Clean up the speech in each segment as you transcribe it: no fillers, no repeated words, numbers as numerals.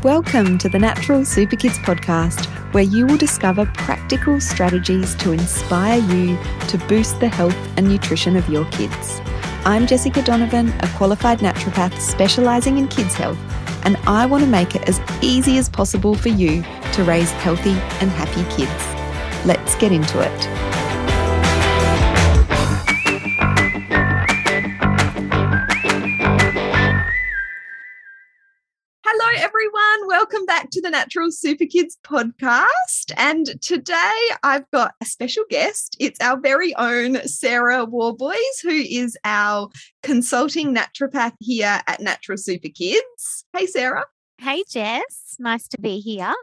Welcome to the Natural Super Kids podcast, where you will discover practical strategies to inspire you to boost the health and nutrition of your kids. I'm Jessica Donovan, a qualified naturopath specialising in kids' health, and I want to make it as easy as possible for you to raise healthy and happy kids. Let's get into it. Hello, everyone. Welcome back to the Natural Super Kids podcast. And today I've got a special guest. It's our very own Sarah Worboys, who is our consulting naturopath here at Natural Super Kids. Hey, Sarah. Hey, Jess. Nice to be here.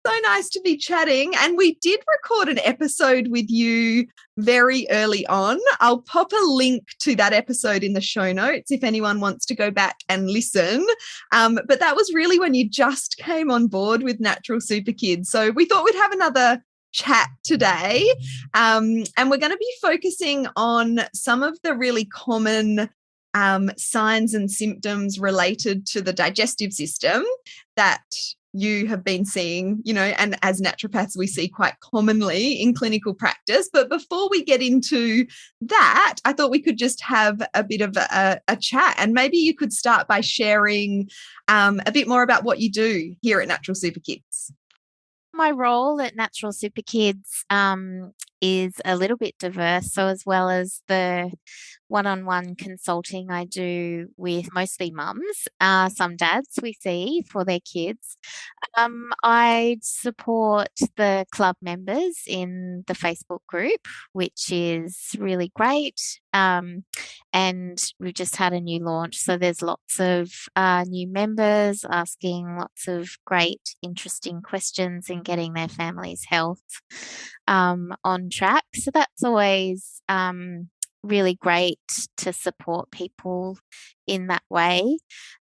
So nice to be chatting. And we did record an episode with you very early on. I'll pop a link to that episode in the show notes if anyone wants to go back and listen. But that was really when you just came on board with Natural Super Kids. So we thought we'd have another chat today. And we're going to be focusing on some of the really common signs and symptoms related to the digestive system that you have been seeing, and as naturopaths, we see quite commonly in clinical practice. But before we get into that, I thought we could just have a bit of a chat, and maybe you could start by sharing a bit more about what you do here at Natural Super Kids. My role at Natural Super Kids is a little bit diverse. So as well as the one-on-one consulting I do with mostly mums, some dads we see for their kids. I support the club members in the Facebook group, which is really great. And we've just had a new launch. So there's lots of new members asking lots of great, interesting questions and getting their family's health on track. So that's always really great to support people in that way.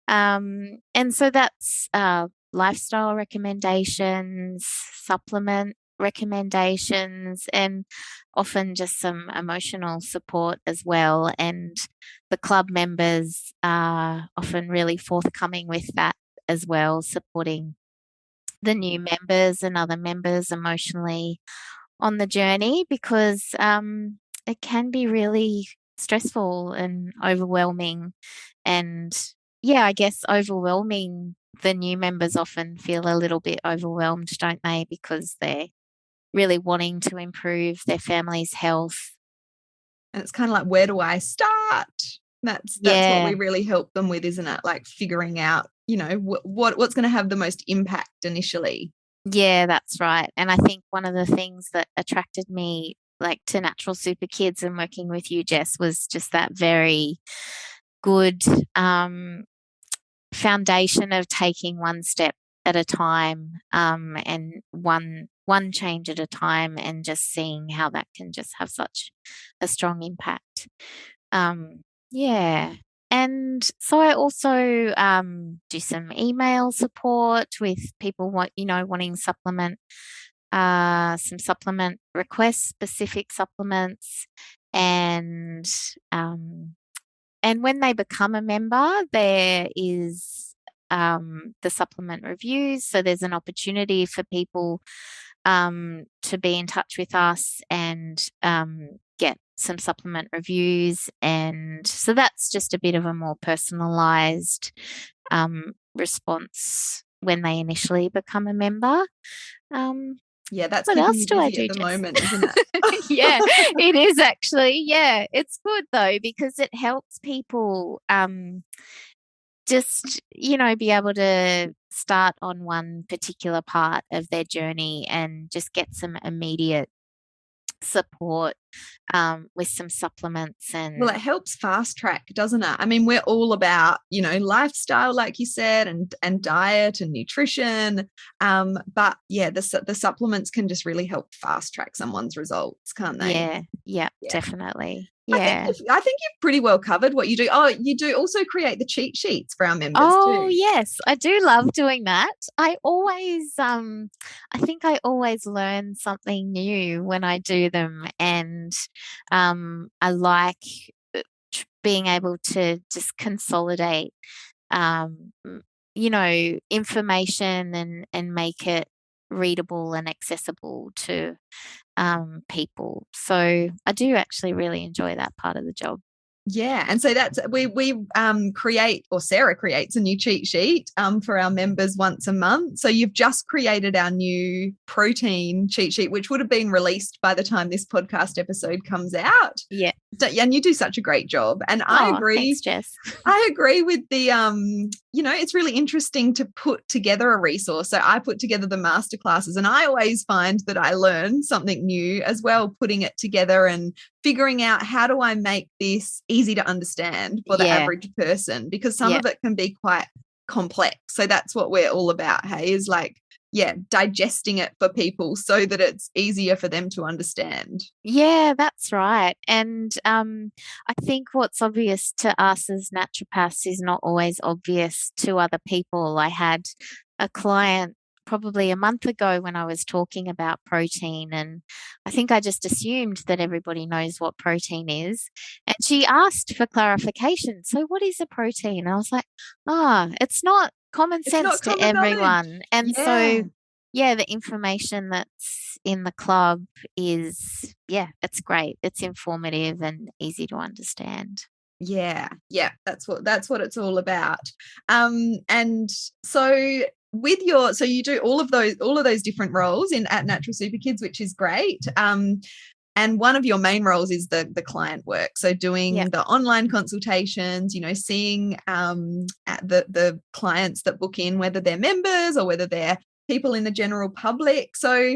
And so that's lifestyle recommendations, supplement recommendations, and often just some emotional support as well. And the club members are often really forthcoming with that as well, supporting the new members and other members emotionally on the journey, because it can be really stressful and overwhelming. And I guess overwhelming. The new members often feel a little bit overwhelmed, don't they? Because they're really wanting to improve their family's health. And it's kind of like, where do I start? That's what we really help them with, isn't it? Like figuring out, what's going to have the most impact initially. Yeah, that's right. And I think one of the things that attracted me to Natural Super Kids and working with you, Jess, was just that very good foundation of taking one step at a time, and one change at a time, and just seeing how that can just have such a strong impact. And so I also do some email support with people wanting some supplement requests, specific supplements, and when they become a member, there is the supplement reviews. So there's an opportunity for people to be in touch with us and get some supplement reviews. And so that's just a bit of a more personalised response when they initially become a member. That's what else do I do at the moment, isn't it? Yeah, it is actually. Yeah, it's good though, because it helps people just, be able to start on one particular part of their journey and just get some immediate support with some supplements. And well, it helps fast track, doesn't it? I mean, we're all about lifestyle, like you said, and diet and nutrition, but the supplements can just really help fast track someone's results, can't they? Yeah, definitely. I think you've pretty well covered what you do. Oh, you do also create the cheat sheets for our members too. Oh, yes. I do love doing that. I think I always learn something new when I do them. And I like being able to just consolidate information and make it readable and accessible to people. So I do actually really enjoy that part of the job. Yeah, and so that's we create, or Sarah creates, a new cheat sheet for our members once a month. So you've just created our new protein cheat sheet, which would have been released by the time this podcast episode comes out. Yeah. And you do such a great job. And Oh, thanks, Jess. I agree with the it's really interesting to put together a resource. So I put together the masterclasses, and I always find that I learn something new as well, putting it together and figuring out, how do I make this easy to understand for the average person, because some of it can be quite complex. So that's what we're all about, hey, is like, digesting it for people so that it's easier for them to understand. Yeah, that's right. And I think what's obvious to us as naturopaths is not always obvious to other people. I had a client probably a month ago when I was talking about protein, and I think I just assumed that everybody knows what protein is. And she asked for clarification. So, what is a protein? I was like, it's not common sense to everyone. And so, the information that's in the club is, it's great. It's informative and easy to understand. Yeah, that's what it's all about. And so so you do all of those different roles at Natural Super Kids, which is great. And one of your main roles is the client work. So doing the online consultations, seeing at the clients that book in, whether they're members or whether they're people in the general public. So,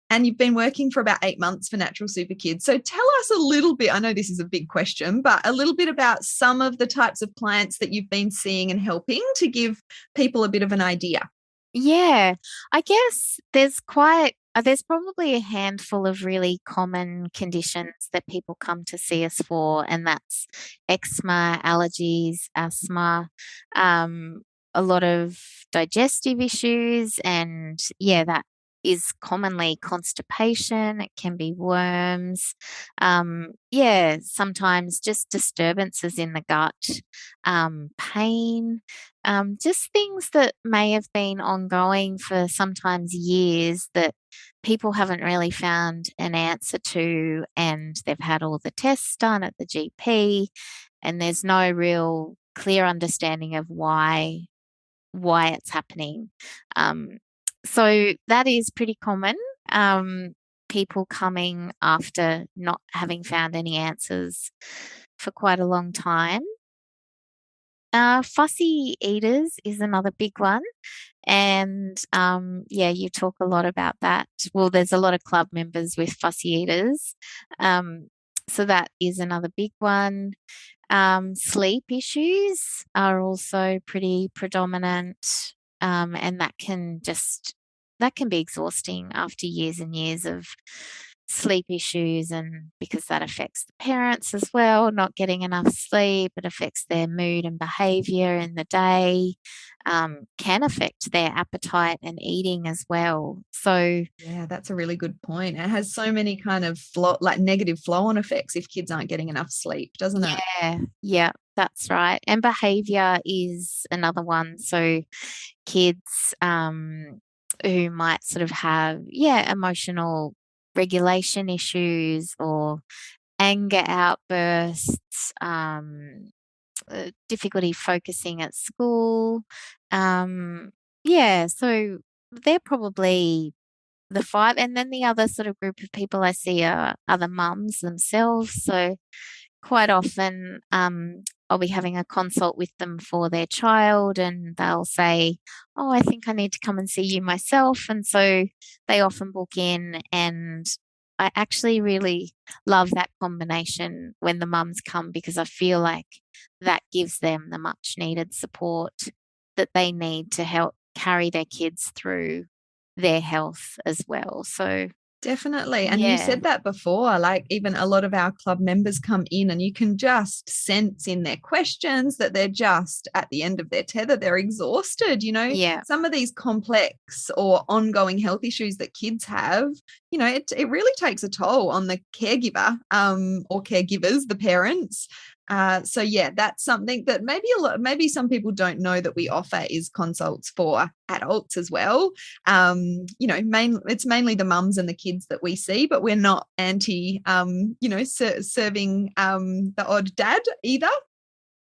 and you've been working for about 8 months for Natural Super Kids. So tell us a little bit, I know this is a big question, but a little bit about some of the types of clients that you've been seeing and helping, to give people a bit of an idea. Yeah, I guess there's probably a handful of really common conditions that people come to see us for, and that's eczema, allergies, asthma, a lot of digestive issues, and that is commonly constipation. It can be worms. Sometimes just disturbances in the gut, pain, just things that may have been ongoing for sometimes years that people haven't really found an answer to, and they've had all the tests done at the GP, and there's no real clear understanding of why it's happening. So that is pretty common. People coming after not having found any answers for quite a long time. Fussy eaters is another big one. And you talk a lot about that. Well, there's a lot of club members with fussy eaters. So that is another big one. Sleep issues are also pretty predominant. And that can be exhausting after years and years of sleep issues, and because that affects the parents as well, not getting enough sleep. It affects their mood and behavior in the day, can affect their appetite and eating as well. So that's a really good point. It has so many kind of negative flow-on effects if kids aren't getting enough sleep, doesn't it? Yeah, that's right. And behavior is another one. So kids who might sort of have emotional regulation issues or anger outbursts, difficulty focusing at school. So they're probably the 5. And then the other sort of group of people I see are other mums themselves. So quite often I'll be having a consult with them for their child, and they'll say, oh, I think I need to come and see you myself. And so they often book in, and I actually really love that combination when the mums come, because I feel like that gives them the much needed support that they need to help carry their kids through their health as well. So definitely. And you said that before, like even a lot of our club members come in and you can just sense in their questions that they're just at the end of their tether. They're exhausted, some of these complex or ongoing health issues that kids have, it really takes a toll on the caregiver or caregivers, the parents. So yeah, that's something that maybe some people don't know that we offer is consults for adults as well. It's mainly the mums and the kids that we see, but we're not anti, serving the odd dad either.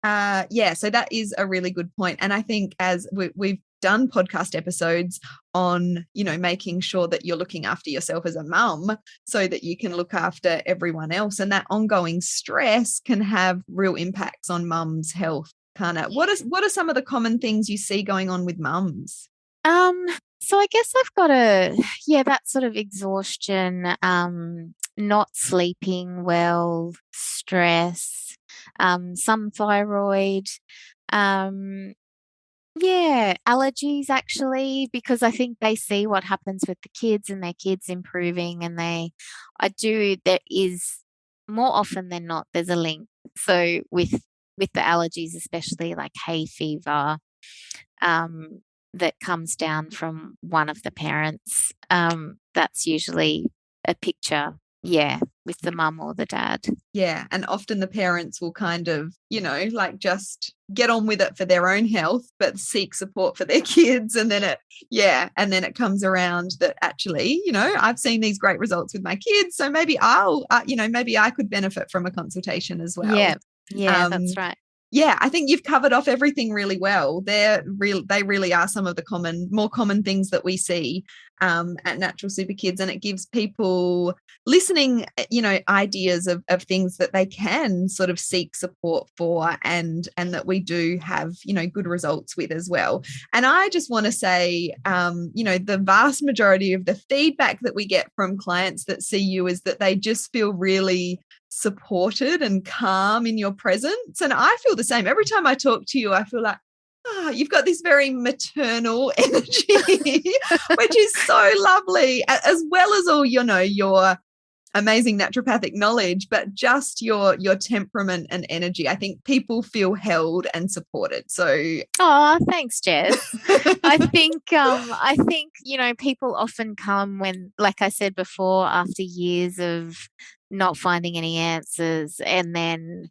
So that is a really good point. And I think as we've done podcast episodes on, making sure that you're looking after yourself as a mum so that you can look after everyone else. And that ongoing stress can have real impacts on mum's health. What are some of the things you see going on with mums? So I guess I've got that sort of exhaustion, not sleeping well, stress, some thyroid, allergies actually, because I think they see what happens with the kids and their kids improving, and there is more often than not, there's a link. So with the allergies, especially like hay fever, that comes down from one of the parents, that's usually a picture, with the mum or the dad. Yeah. And often the parents will kind of, just get on with it for their own health, but seek support for their kids. And then it comes around that actually, I've seen these great results with my kids. So maybe maybe I could benefit from a consultation as well. Yeah, that's right. Yeah, I think you've covered off everything really well. They really are some of the more common things that we see at Natural Super Kids, and it gives people listening, ideas of things that they can sort of seek support for, and that we do have, good results with as well. And I just want to say, the vast majority of the feedback that we get from clients that see you is that they just feel really supported and calm in your presence. And I feel the same. Every time I talk to you, I feel like, you've got this very maternal energy, which is so lovely, as well as all, your amazing naturopathic knowledge, but just your temperament and energy. I think people feel held and supported. So, thanks, Jess. I think people often come when, like I said before, after years of not finding any answers, and then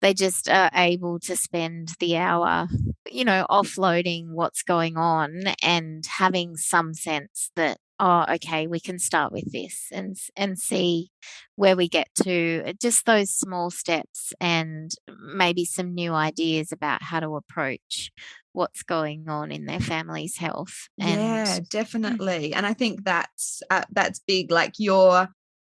they just are able to spend the hour, offloading what's going on and having some sense that, okay, we can start with this and see where we get to. Just those small steps and maybe some new ideas about how to approach what's going on in their family's health. Yeah, definitely. And I think that's big. Like you're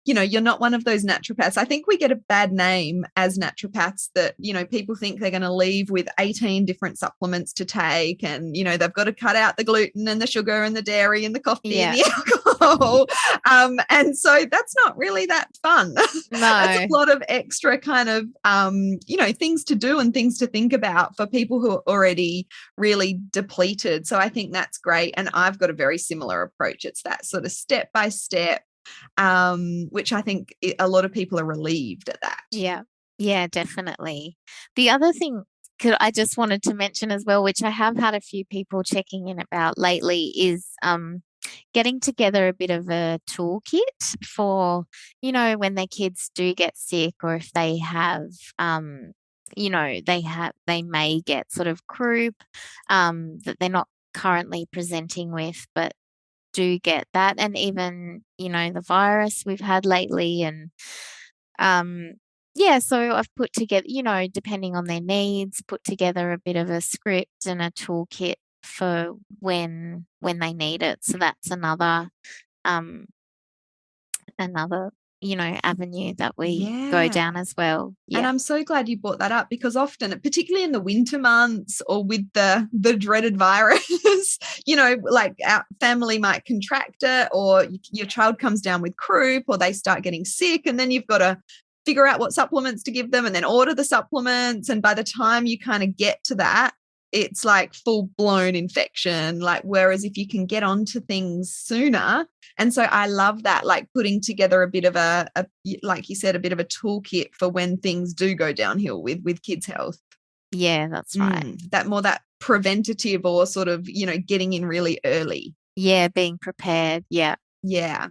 not one of those naturopaths. I think we get a bad name as naturopaths that, people think they're going to leave with 18 different supplements to take, and, they've got to cut out the gluten and the sugar and the dairy and the coffee and the alcohol. And so that's not really that fun. No. That's a lot of extra kind of, things to do and things to think about for people who are already really depleted. So I think that's great. And I've got a very similar approach. It's that sort of step by step, which I think a lot of people are relieved at that. Yeah, definitely. The other thing I just wanted to mention as well, which I have had a few people checking in about lately, is getting together a bit of a toolkit for, when their kids do get sick, or if they have, they may get sort of croup that they're not currently presenting with, but do get that, and even the virus we've had lately. And so I've put together, depending on their needs, put together a bit of a script and a toolkit for when they need it. So that's another avenue that we go down as well. And I'm so glad you brought that up, because often, particularly in the winter months or with the dreaded virus, like our family might contract it, or your child comes down with croup, or they start getting sick, and then you've got to figure out what supplements to give them and then order the supplements. And by the time you kind of get to that, it's like full blown infection. Like, whereas if you can get onto things sooner. And so I love that, like putting together a bit of like you said, a bit of a toolkit for when things do go downhill with kids' health. Yeah, that's right. That preventative, or sort of, getting in really early. Yeah, being prepared. Yeah. Yeah.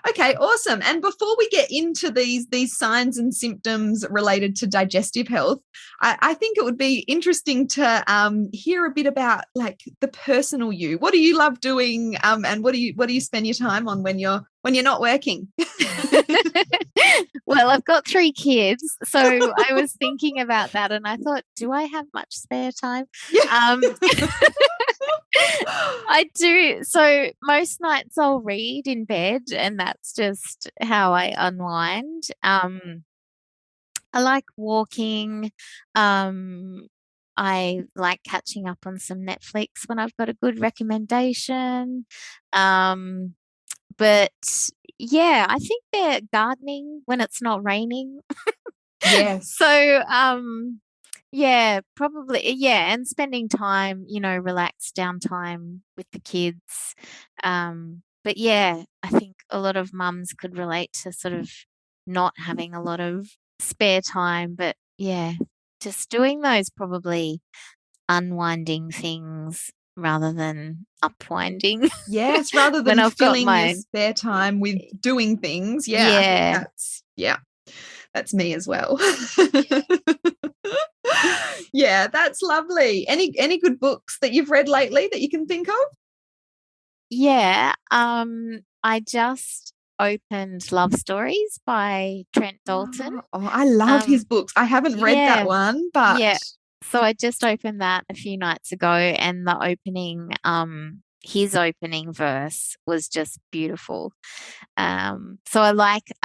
Okay, awesome. And before we get into these signs and symptoms related to digestive health, I think it would be interesting to hear a bit about like the personal you. What do you love doing, and what do you spend your time on when you're not working? Well, I've got 3 kids, so I was thinking about that and I thought, do I have much spare time? Yeah. I do. So most nights I'll read in bed, and that's just how I unwind. I like walking. Um, I like catching up on some Netflix when I've got a good recommendation. Um, but yeah, I think they're gardening when it's not raining. Yes. So, yeah, probably, yeah, and spending time, relaxed downtime with the kids. But yeah, I think a lot of mums could relate to sort of not having a lot of spare time, but yeah, just doing those probably unwinding things rather than upwinding Yes, rather when than I've got filling your my, spare time with doing things. Yeah, I think yeah. that's me as well. Yeah, that's lovely. Any good books that you've read lately that you can think of? Yeah, I just opened Love Stories by Trent Dalton. Oh, I love his books. I haven't read that Yeah, one, but yeah. So I just opened that a few nights ago, and the opening, his opening verse was just beautiful. So I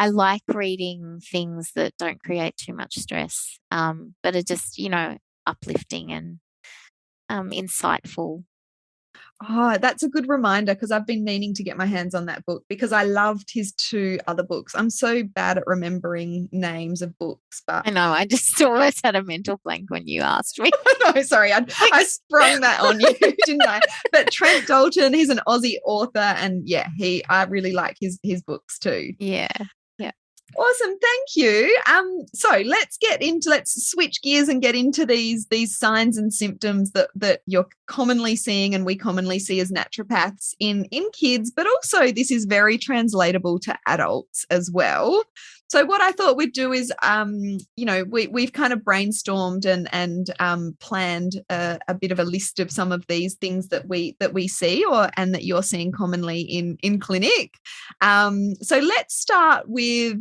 like reading things that don't create too much stress, but are just, uplifting and insightful. oh, that's a good reminder because I've been meaning to get my hands on that book because I loved his 2 other books. I'm so bad at remembering names of books, but I know, I just almost had a mental blank when you asked me. no, sorry, I sprung that on you, didn't I? But Trent Dalton, he's an Aussie author, and yeah, I really like his books too. Yeah. Yeah. Awesome, thank you. So let's switch gears and get into these signs and symptoms that you're commonly seeing and we commonly see as naturopaths in kids, but also this is very translatable to adults as well. So what I thought we'd do is, we've kind of brainstormed and planned a bit of a list of some of these things that we see and that you're seeing commonly in clinic. So let's start with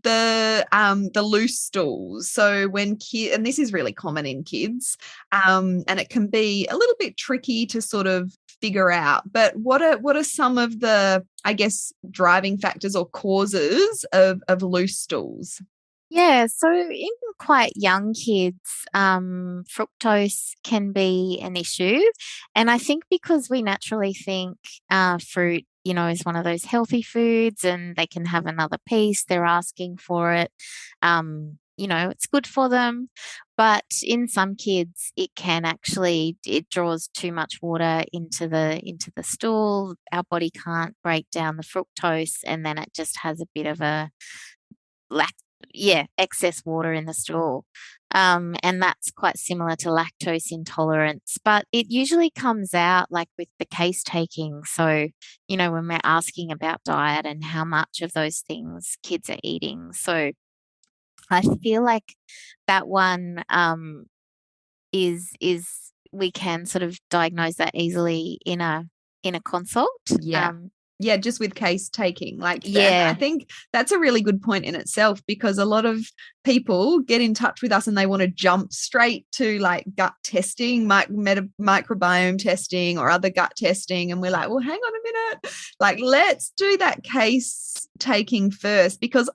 the loose stools. So when kids, and this is really common in kids, and it can be a little bit tricky to sort of figure out. But what are some of the, I guess, driving factors or causes of loose stools? Yeah, so in quite young kids, fructose can be an issue. And I think because we naturally think fruit, is one of those healthy foods and they can have another piece, they're asking for it. It's good for them. But in some kids, it draws too much water into the stool. Our body can't break down the fructose, and then it just has a bit of a lack excess water in the stool. And that's quite similar to lactose intolerance, but it usually comes out like with the case taking. So, when we're asking about diet and how much of those things kids are eating. So I feel like that one is we can sort of diagnose that easily in a consult. Yeah. Yeah, just with case taking. And I Yeah. think that's a really good point in itself because a lot of people get in touch with us and they want to jump straight to like gut testing, microbiome testing or other gut testing. And we're like, well, hang on a minute. Like, let's do that case taking first because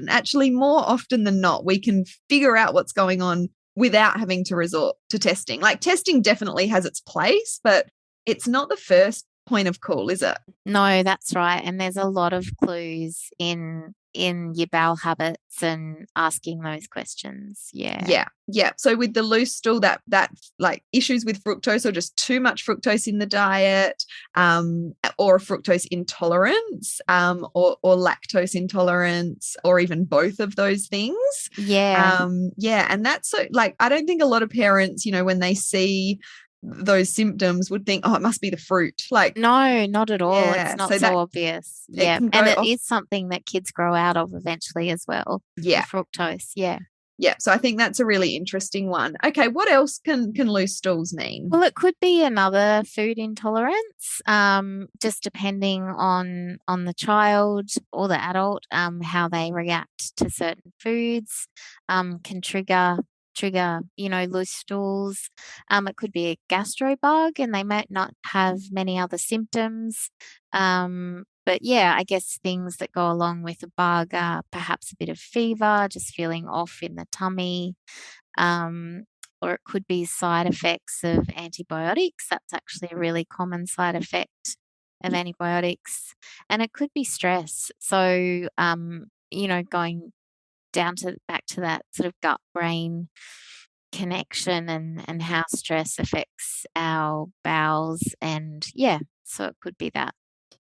actually more often than not, we can figure out what's going on without having to resort to testing. Like testing definitely has its place, but it's not the first point of call, is it? No, that's right. And there's a lot of clues in your bowel habits and asking those questions. Yeah. Yeah. Yeah. So with the loose stool, that like issues with fructose or just too much fructose in the diet, or fructose intolerance, or lactose intolerance, or even both of those things. Yeah. Yeah. And that's so like I don't think a lot of parents, when they see those symptoms would think, oh, it must be the fruit. Like, No, not at all. It's yeah, not so so that obvious. it Yeah. can And go it off. is something that kids grow out of eventually as well. The Yeah. fructose. Yeah. Yeah. So I think that's a really interesting one. Okay. What else can loose stools mean? Well, it could be another food intolerance, just depending on the child or the adult, how they react to certain foods, can trigger, loose stools. It could be a gastro bug, and they might not have many other symptoms. But yeah, I guess things that go along with a bug are perhaps a bit of fever, just feeling off in the tummy. Um, or it could be side effects of antibiotics. That's actually a really common side effect of antibiotics. And it could be stress. So, going back to that sort of gut brain connection and how stress affects our bowels. And yeah, so it could be that.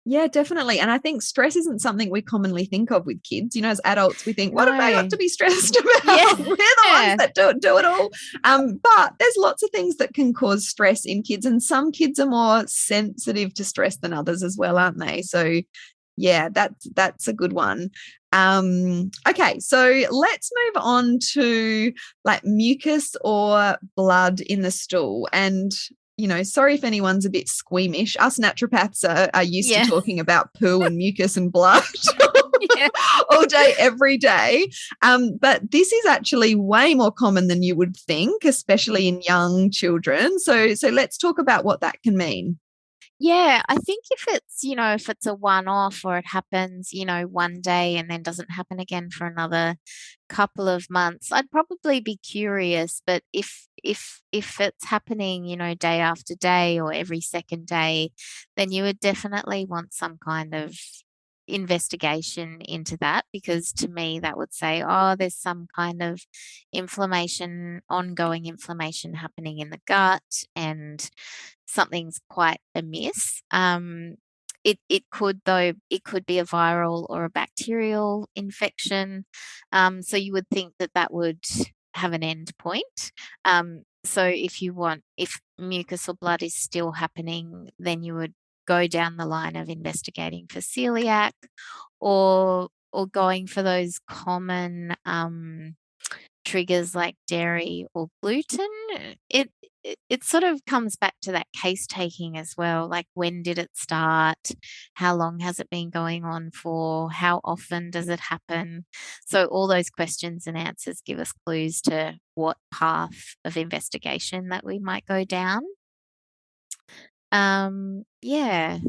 Yeah, definitely. And I think stress isn't something we commonly think of with kids. As adults, we think, what have they got No. to be stressed about? Yeah. We're the ones that do it all. But there's lots of things that can cause stress in kids, and some kids are more sensitive to stress than others as well, aren't they? So yeah, that's a good one. Okay, so let's move on to like mucus or blood in the stool. And sorry if anyone's a bit squeamish. Us naturopaths are used to Yeah. talking about poo and mucus and blood Yeah. all day, every day. But this is actually way more common than you would think, especially in young children. So let's talk about what that can mean. Yeah, I think if it's a one-off or it happens, one day and then doesn't happen again for another couple of months, I'd probably be curious. But if it's happening, day after day or every second day, then you would definitely want some kind of investigation into that, because to me that would say, oh, there's some kind of ongoing inflammation happening in the gut, and something's quite amiss. It could be a viral or a bacterial infection. So you would think that would have an end point. So if mucus or blood is still happening, then you would go down the line of investigating for celiac, or going for those common triggers like dairy or gluten. It sort of comes back to that case taking as well. Like, when did it start? How long has it been going on for? How often does it happen? So all those questions and answers give us clues to what path of investigation that we might go down. Yeah.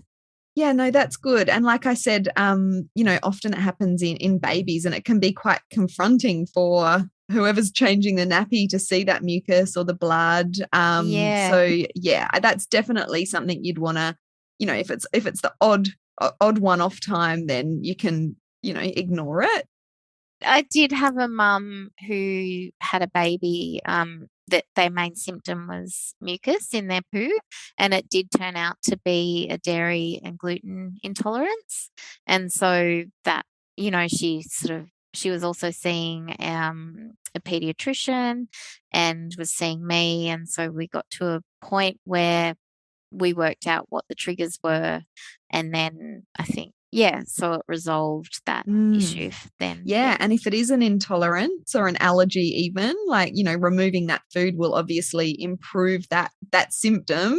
Yeah, no, that's good. And like I said, often it happens in babies, and it can be quite confronting for whoever's changing the nappy to see that mucus or the blood. Yeah. So yeah, that's definitely something you'd want to, if it's the odd one-off time, then you can, ignore it. I did have a mum who had a baby that their main symptom was mucus in their poo, and it did turn out to be a dairy and gluten intolerance. And so that, she was also seeing a pediatrician and was seeing me. And so we got to a point where we worked out what the triggers were. And then I think, yeah, so it resolved that issue then. Yeah. And if it is an intolerance or an allergy, even like, removing that food will obviously improve that symptom.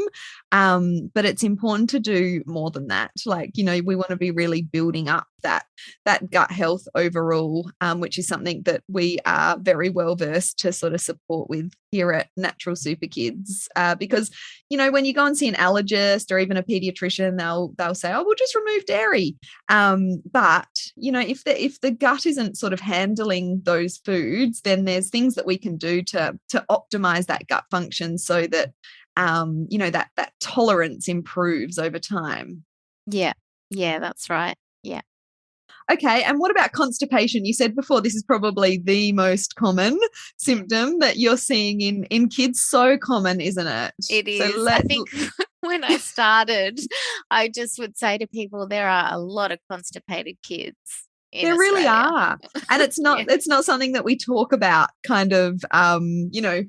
But it's important to do more than that. Like, we want to be really building up that gut health overall, which is something that we are very well versed to sort of support with here at Natural Super Kids. Because, when you go and see an allergist or even a pediatrician, they'll say, oh, we'll just remove dairy. But, if the gut isn't sort of handling those foods, then there's things that we can do to optimize that gut function so that, that tolerance improves over time. Yeah. Yeah, that's right. Yeah. Okay, and what about constipation? You said before this is probably the most common symptom that you're seeing in kids. So common, isn't it? It is. I think when I started, I just would say to people, there are a lot of constipated kids in there really Australia. are. And it's not Yeah. it's not something that we talk about kind of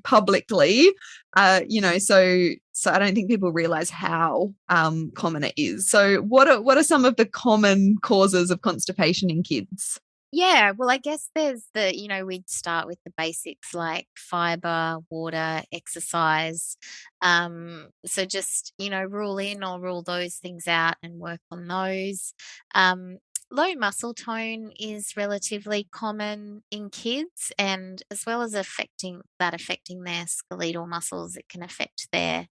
publicly. So So I don't think people realize how common it is. So what are some of the common causes of constipation in kids? Yeah, well, I guess there's we'd start with the basics like fiber, water, exercise. So just, rule in or rule those things out and work on those. Um, Low muscle tone is relatively common in kids, and as well as affecting their skeletal muscles, it can affect their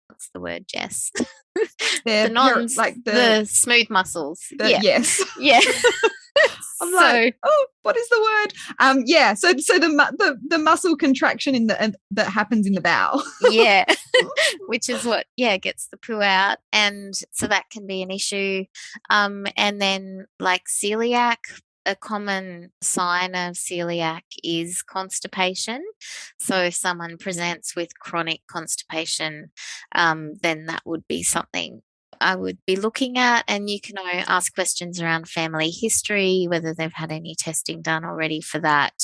what's the word, Jess? They're like The smooth muscles. Yeah. yes. Yeah. I'm So like, oh, what is the word? Yeah. So the muscle contraction that happens in the bowel. yeah, which is what gets the poo out, and so that can be an issue. And then like celiac, a common sign of celiac is constipation. So if someone presents with chronic constipation, then that would be something I would be looking at. And you can ask questions around family history, whether they've had any testing done already for that.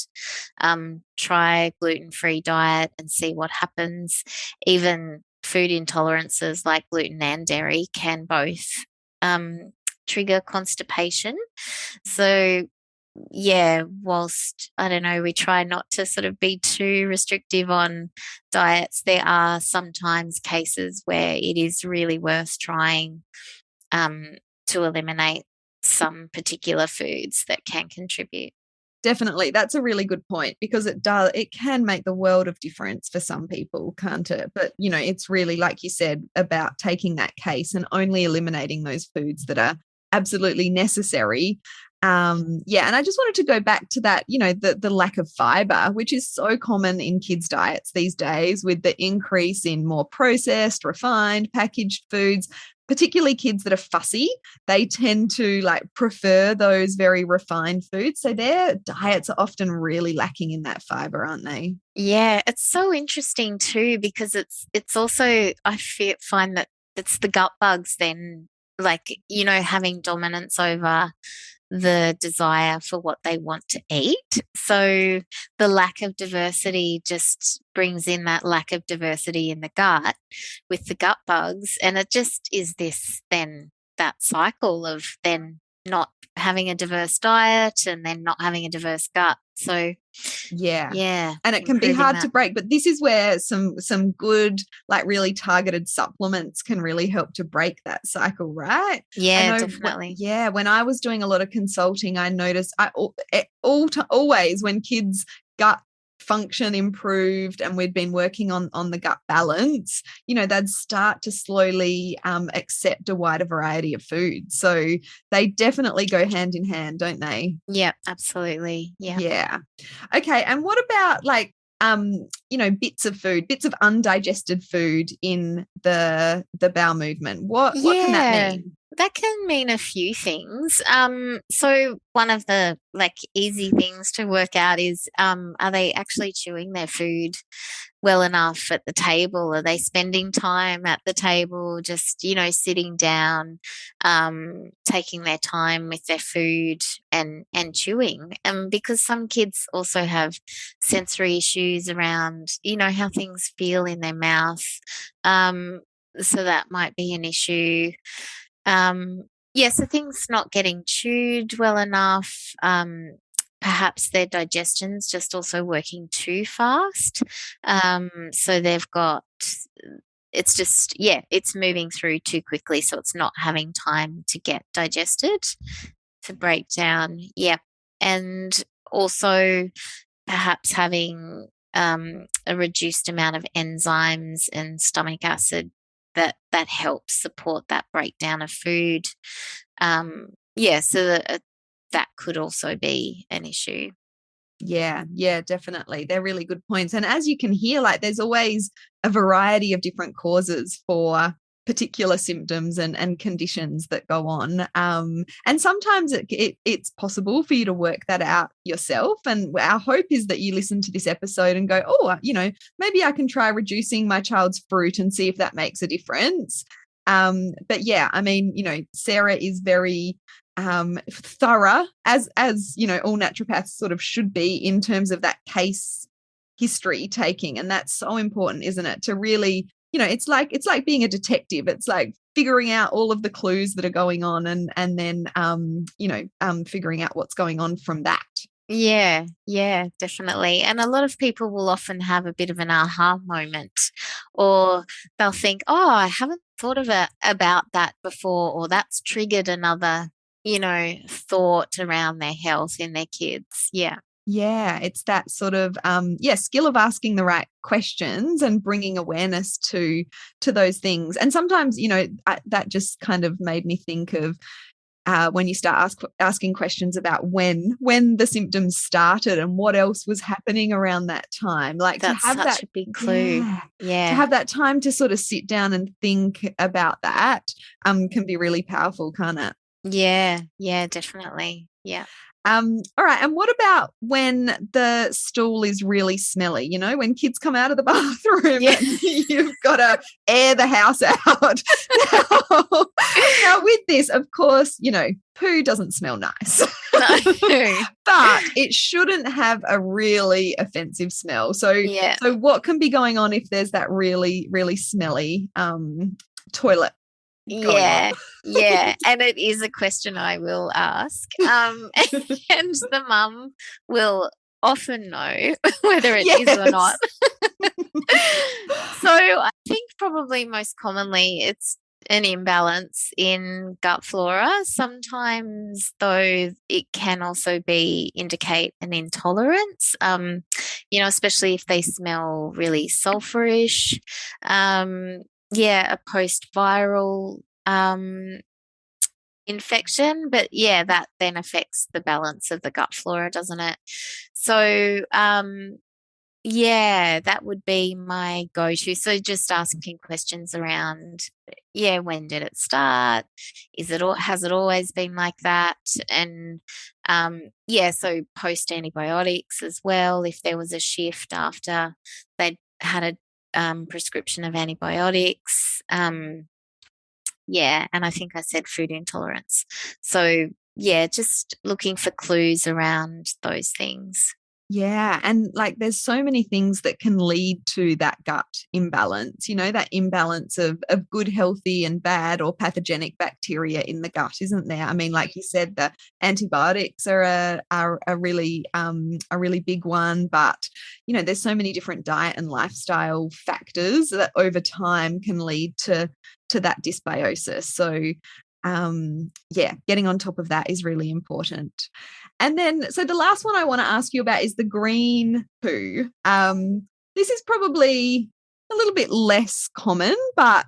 Try gluten-free diet and see what happens. Even food intolerances like gluten and dairy can both trigger constipation. So yeah, whilst I don't know, we try not to sort of be too restrictive on diets, there are sometimes cases where it is really worth trying to eliminate some particular foods that can contribute. Definitely. That's a really good point, because it can make the world of difference for some people, can't it? But, it's really, like you said, about taking that case and only eliminating those foods that are absolutely necessary. Yeah. And I just wanted to go back to that, the lack of fiber, which is so common in kids' diets these days, with the increase in more processed, refined, packaged foods. Particularly kids that are fussy, they tend to prefer those very refined foods. So their diets are often really lacking in that fiber, aren't they? Yeah, it's so interesting too, because it's also find that it's the gut bugs then, having dominance over the desire for what they want to eat. So the lack of diversity just brings in that lack of diversity in the gut with the gut bugs. And it just is that cycle of then not having a diverse diet and then not having a diverse gut. So yeah, and it can be hard to break, but this is where some good, really targeted supplements can really help to break that cycle, right? Yeah, definitely. When I was doing a lot of consulting, I noticed always when kids' gut function improved and we'd been working on the gut balance, they'd start to slowly accept a wider variety of foods. So they definitely go hand in hand, don't they? Yeah, absolutely. Yeah. Okay. And what about bits of undigested food in the bowel movement? What can that mean? That can mean a few things. So one of the easy things to work out is, are they actually chewing their food well enough at the table? Are they spending time at the table, just, sitting down, taking their time with their food and chewing? Because some kids also have sensory issues around, how things feel in their mouth. So that might be an issue. So things not getting chewed well enough. Perhaps their digestion's just also working too fast. So they've got, it's just, it's moving through too quickly. So it's not having time to get digested, to break down. Yeah. And also perhaps having a reduced amount of enzymes and stomach acid that helps support that breakdown of food. So that could also be an issue. Yeah, definitely. They're really good points. And as you can hear, there's always a variety of different causes for particular symptoms and conditions that go on. And sometimes it's possible for you to work that out yourself. And our hope is that you listen to this episode and go, oh, maybe I can try reducing my child's fruit and see if that makes a difference. But yeah, I mean, Sarah is very thorough, as all naturopaths sort of should be, in terms of that case history taking. And that's so important, isn't it? To really, it's like being a detective. It's like figuring out all of the clues that are going on and then figuring out what's going on from that. Yeah, yeah, definitely. And a lot of people will often have a bit of an aha moment, or they'll think, oh, I haven't thought of it about that before, or that's triggered another, thought around their health in their kids. Yeah. Yeah, it's that sort of skill of asking the right questions and bringing awareness to those things. And sometimes, that just kind of made me think of when you start asking questions about when the symptoms started and what else was happening around that time. Like That's to have such that a big clue. Yeah. to have that time to sort of sit down and think about that can be really powerful, can't it? Yeah, yeah, definitely. Yeah. All right. And what about when the stool is really smelly? When kids come out of the bathroom Yeah. and you've got to air the house out. Now, with this, of course, poo doesn't smell nice. No. But it shouldn't have a really offensive smell. So, Yeah. so what can be going on if there's that really, really smelly toilet going on? Yeah. And it is a question I will ask. And the mum will often know whether it is or not. So I think probably most commonly it's an imbalance in gut flora. Sometimes, though, it can also indicate an intolerance, especially if they smell really sulfurish. A post-viral infection, but that then affects the balance of the gut flora, doesn't it? So, that would be my go-to. So just asking questions around, when did it start? Has it always been like that? And so post antibiotics as well, if there was a shift after they'd had a prescription of antibiotics. And I think I said food intolerance. So just looking for clues around those things. Yeah. And like there's so many things that can lead to that gut imbalance, that imbalance of good, healthy and bad or pathogenic bacteria in the gut, isn't there? I mean, like you said, the antibiotics are a really big one, but there's so many different diet and lifestyle factors that over time can lead to that dysbiosis. So getting on top of that is really important. And then, so the last one I want to ask you about is the green poo. This is probably a little bit less common, but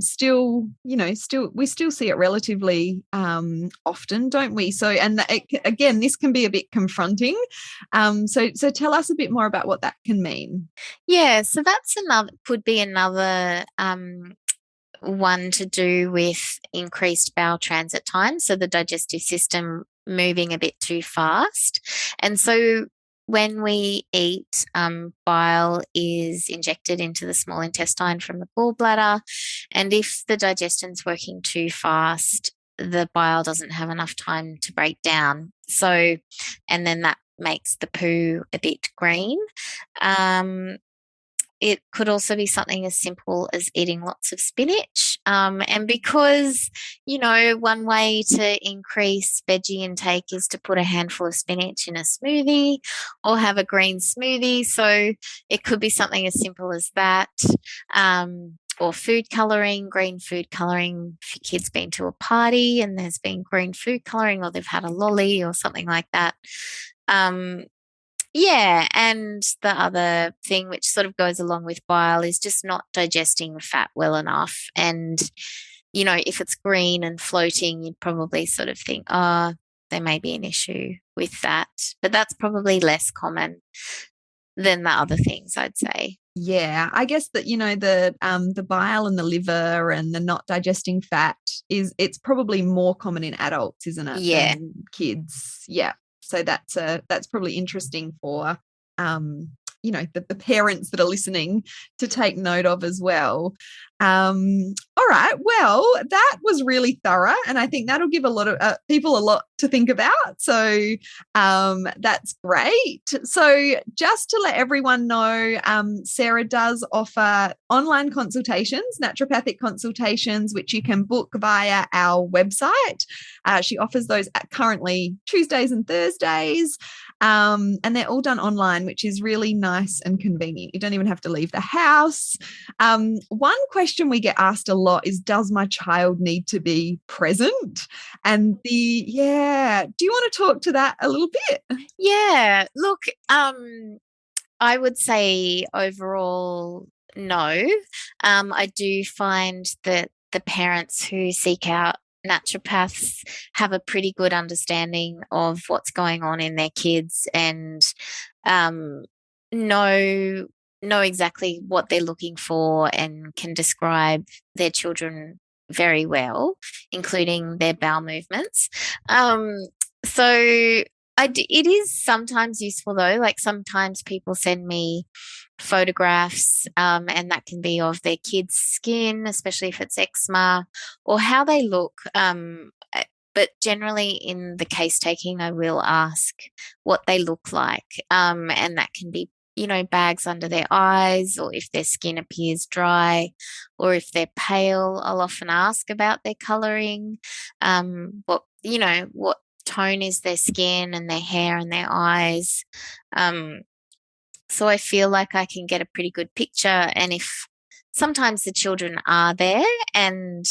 still we still see it relatively often, don't we? So, and again, this can be a bit confronting. So tell us a bit more about what that can mean. Yeah, so could be another one to do with increased bowel transit time, so the digestive system moving a bit too fast. And so when we eat, bile is injected into the small intestine from the gallbladder, and if the digestion's working too fast, the bile doesn't have enough time to break down. So, and then that makes the poo a bit green. It could also be something as simple as eating lots of spinach. And because, one way to increase veggie intake is to put a handful of spinach in a smoothie or have a green smoothie. So it could be something as simple as that. Or food colouring, green food colouring. If your kid's been to a party and there's been green food colouring, or they've had a lolly or something like that. And the other thing which sort of goes along with bile is just not digesting fat well enough. And, if it's green and floating, you'd probably sort of think, oh, there may be an issue with that. But that's probably less common than the other things, I'd say. Yeah, I guess that the bile and the liver and the not digesting fat it's probably more common in adults, isn't it? Yeah. Than kids. Yeah. So that's probably interesting for the parents that are listening to take note of as well. All right. Well, that was really thorough, and I think that'll give a lot of people a lot to think about. So that's great. So just to let everyone know, Sarah does offer online consultations, naturopathic consultations, which you can book via our website. She offers those currently Tuesdays and Thursdays. And they're all done online, which is really nice and convenient. You don't even have to leave the house. One question we get asked a lot is, does my child need to be present? And do you want to talk to that a little bit? Yeah, look, I would say overall, no. I do find that the parents who seek out naturopaths have a pretty good understanding of what's going on in their kids and know exactly what they're looking for and can describe their children very well, including their bowel movements. So it is sometimes useful though. Like sometimes people send me photographs and that can be of their kids' skin, especially if it's eczema, or how they look. But generally in the case taking, I will ask what they look like. And that can be, bags under their eyes, or if their skin appears dry, or if they're pale, I'll often ask about their colouring, what tone is their skin and their hair and their eyes. So I feel like I can get a pretty good picture. And if sometimes the children are there and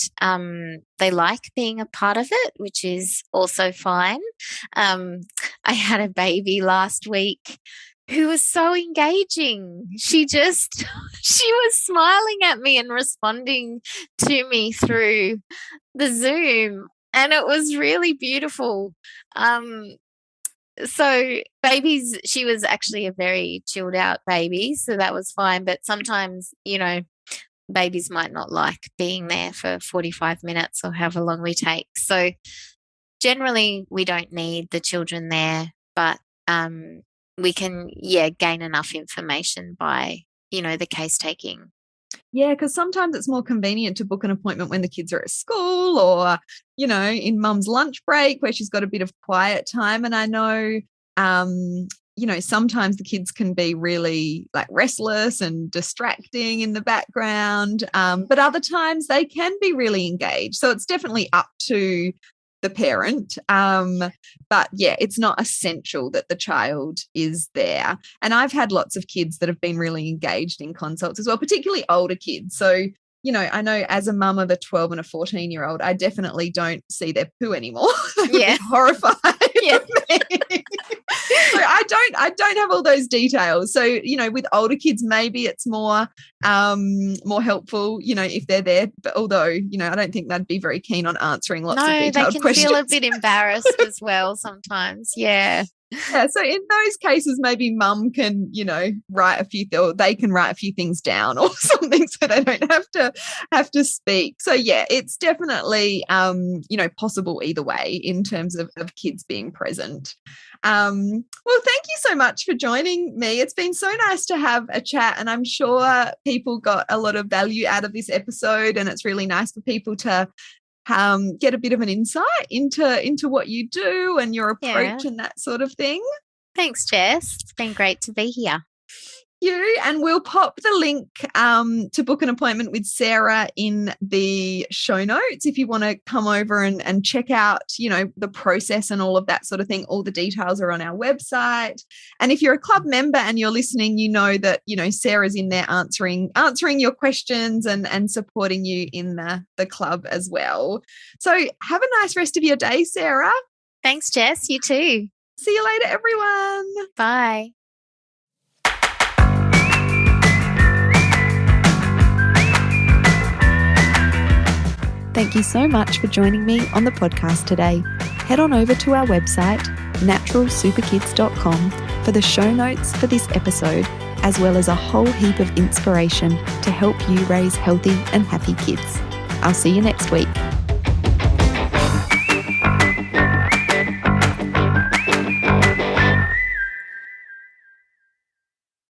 they like being a part of it, which is also fine. I had a baby last week who was so engaging. She was smiling at me and responding to me through the Zoom. And it was really beautiful. So babies, she was actually a very chilled out baby, so that was fine. But sometimes, babies might not like being there for 45 minutes or however long we take. So generally we don't need the children there, but we can, gain enough information by, the case taking. Yeah, because sometimes it's more convenient to book an appointment when the kids are at school or, in mum's lunch break where she's got a bit of quiet time. And I know, sometimes the kids can be really like restless and distracting in the background, but other times they can be really engaged. So it's definitely up to the parent. But it's not essential that the child is there. And I've had lots of kids that have been really engaged in consults as well, particularly older kids. So, I know as a mum of a 12 and a 14-year-old, I definitely don't see their poo anymore. They would be horrified. Yeah. So I don't have all those details. So, with older kids, maybe it's more helpful, if they're there. But although, I don't think they'd be very keen on answering lots of detailed questions. No, they can feel a bit embarrassed as well sometimes. Yeah. Yeah, so in those cases, maybe mum can, write a few, or they can write a few things down or something, so they don't have to speak. So it's definitely, possible either way in terms of kids being present. Well, thank you so much for joining me. It's been so nice to have a chat, and I'm sure people got a lot of value out of this episode, and it's really nice for people to get a bit of an insight into what you do and your approach and that sort of thing. Thanks, Jess. It's been great to be here. And we'll pop the link to book an appointment with Sarah in the show notes if you want to come over and check out, the process and all of that sort of thing. All the details are on our website. And if you're a club member and you're listening, that, Sarah's in there answering your questions and supporting you in the club as well. So have a nice rest of your day, Sarah. Thanks, Jess. You too. See you later, everyone. Bye. Thank you so much for joining me on the podcast today. Head on over to our website, naturalsuperkids.com, for the show notes for this episode, as well as a whole heap of inspiration to help you raise healthy and happy kids. I'll see you next week.